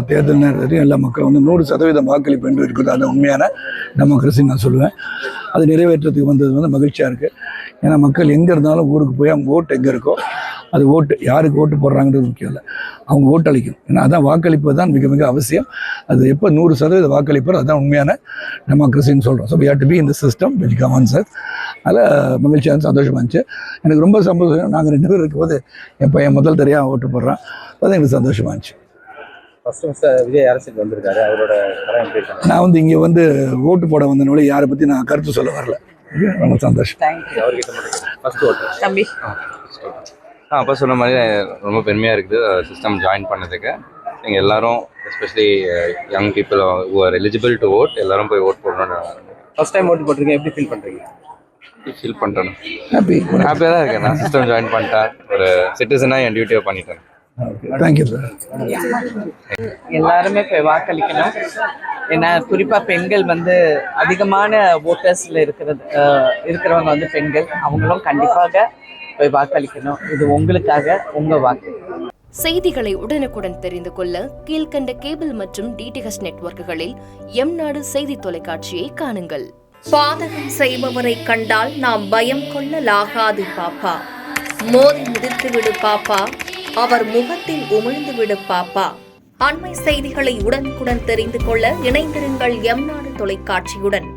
தேர்தல் நேரத்தையும் எல்லா மக்களும் வந்து 100% வாக்களிப்பு என்று இருக்குது. அது உண்மையான டெமோக்ரஸின்னு நான் சொல்லுவேன். அது நிறைவேற்றத்துக்கு வந்தது வந்து மகிழ்ச்சியாக இருக்குது. ஏன்னா மக்கள் எங்கே இருந்தாலும் ஊருக்கு போய் அவங்க ஓட்டு எங்கே இருக்கோ அது ஓட்டு யாருக்கு ஓட்டு போடுறாங்கிறது முக்கியம் இல்லை, அவங்க ஓட்டு அளிக்கணும். ஏன்னா அதான் வாக்களிப்பு தான் மிக மிக அவசியம். அது எப்போ 100% வாக்களிப்போ அதுதான் உண்மையான டெமோக்ரஸின்னு சொல்கிறோம். So we have to be in the system which governs us. அதில் மகிழ்ச்சியாக சந்தோஷமாக இருந்துச்சு. எனக்கு ரொம்ப சந்தோஷம். நாங்கள் 2 பேர் இருக்கும்போது என் பையன் முதல் தெரியாக ஓட்டு போடுறான். அது எனக்கு சந்தோஷமாக இருந்துச்சு. விஜய் அரசுக்கு வந்திருக்காரு, அவரோட நான் வந்து இங்கே வந்து ஓட்டு போட வந்தனால யாரை பற்றி நான் கருத்து சொல்ல வரல. ரொம்ப சந்தோஷம். அப்போ சொன்ன மாதிரி ரொம்ப பெருமையாக இருக்குது சிஸ்டம் ஜாயின் பண்ணதுக்கு. நீங்கள் எல்லாரும் especially young people who are eligible to vote எல்லாரும் போய் ஓட் போடணும்னு. ஃபர்ஸ்ட் டைம் ஓட்டு போட்டிருக்கீங்க, எப்படி ஃபீல் பண்ணுறீங்க? ஃபீல் பண்ணுறேன், ஹாப்பியாக தான் இருக்கேன். நான் சிஸ்டம் ஜாயின் பண்ணிட்டேன், ஒரு சிட்டிசனாக என் டியூட்டியை பண்ணிட்டேன். Thank you sir. எல்லாருமே போய் வாக்களிக்கணும். ஏன்னா குறிப்பாக பெண்கள் வந்து அதிகமான ஓட்டர்ஸில் இருக்கிறவங்க வந்து பெண்கள். அவங்களும் கண்டிப்பாக போய் வாக்களிக்கணும். இது உங்களுக்காக, உங்கள் வாக்கு. செய்திகளை உடனுக்குடன் தெரிந்து கொள்ள கீழ்கண்ட கேபிள் மற்றும் டிடிஹெச் நெட்வொர்க்குகளில் எம்நாடு செய்தி தொலைக்காட்சியை காணுங்கள். பாதகம் செய்பவரை கண்டால் நாம் பயம் கொள்ளலாகாது பாப்பா. மோதி மிதித்து விடு பாப்பா, அவர் முகத்தில் உமிழ்ந்து விடு பாப்பா. அண்மை செய்திகளை உடனுக்குடன் தெரிந்து கொள்ள இணைந்திருங்கள் எம்நாடு தொலைக்காட்சியுடன்.